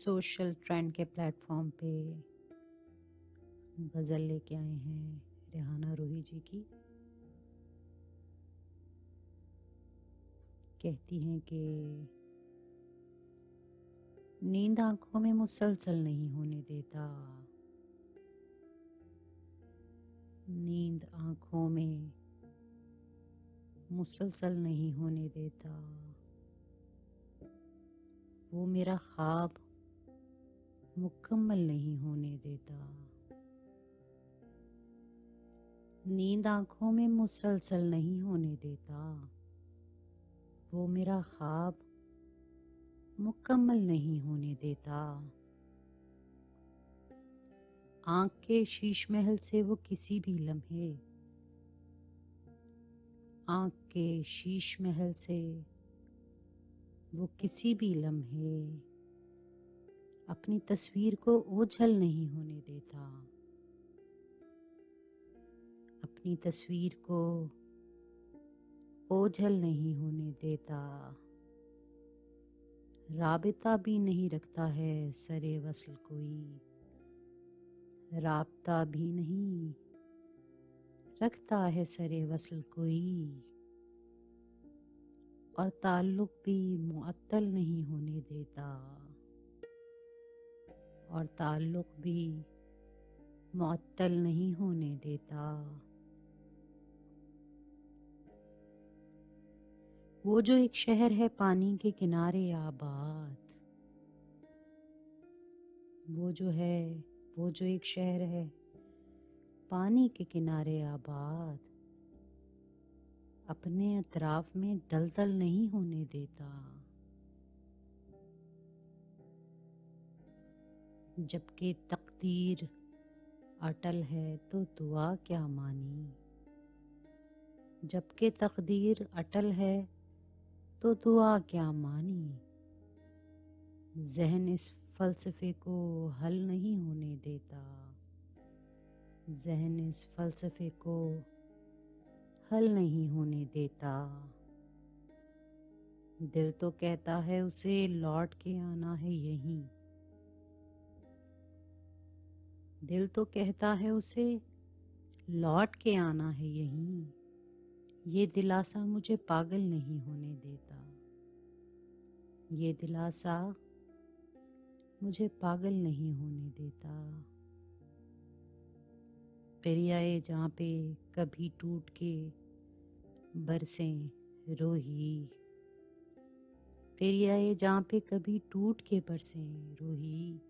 Social trend के platform पे गज़ल लेके आए हैं रेहाना रूही जी की। कहती हैं कि नींद आंखों में मुसलसल नहीं होने देता, नींद आंखों में मुसलसल नहीं होने देता, वो मेरा ख्वाब मुकम्मल नहीं होने देता। नींद आंखों में मुसलसल नहीं होने देता, वो मेरा ख्वाब मुकम्मल नहीं होने देता। आँख के शीश महल से वो किसी भी लम्हे, आँख के शीश महल से वो किसी भी लम्हे अपनी तस्वीर को ओझल नहीं होने देता, अपनी तस्वीर को ओझल नहीं होने देता। राबिता भी नहीं रखता है सरे वस्ल कोई, राबता भी नहीं रखता है सरे वस्ल कोई, और ताल्लुक भी मुअत्तल नहीं होने देता, और ताल्लुक भी मुअत्तल नहीं होने देता। वो जो एक शहर है पानी के किनारे आबाद, वो जो एक शहर है पानी के किनारे आबाद, अपने अतराफ में दलदल नहीं होने देता। जबकि तकदीर अटल है तो दुआ क्या मानी, जबकि तकदीर अटल है तो दुआ क्या मानी। ज़हन इस फ़लसफ़े को हल नहीं होने देता, ज़हन इस फ़लसफ़े को हल नहीं होने देता। दिल तो कहता है उसे लौट के आना है यहीं, दिल तो कहता है उसे लौट के आना है यहीं। ये दिलासा मुझे पागल नहीं होने देता, ये दिलासा मुझे पागल नहीं होने देता। दरियाए जहाँ पे कभी टूट के बरसें रोही, दरियाए जहाँ पे कभी टूट के बरसें रोही,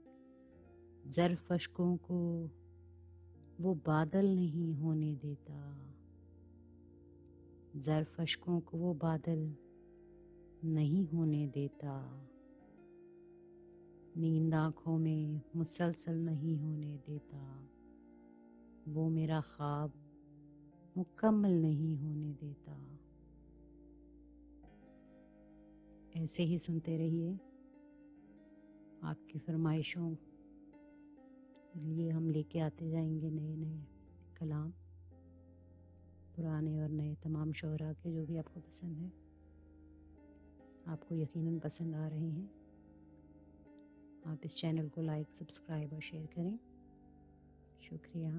ज़र्फ़ अश्कों को वो बादल नहीं होने देता, ज़र्फ़ अश्कों को वो बादल नहीं होने देता। नींद आँखों में मुसलसल नहीं होने देता, वो मेरा ख्वाब मुकम्मल नहीं होने देता। ऐसे ही सुनते रहिए। आपकी फरमाइशों लिए हम लेके आते जाएंगे नए नए कलाम, पुराने और नए तमाम शोरा के जो भी आपको पसंद है, आपको यकीनन पसंद आ रहे हैं। आप इस चैनल को लाइक, सब्सक्राइब और शेयर करें। शुक्रिया।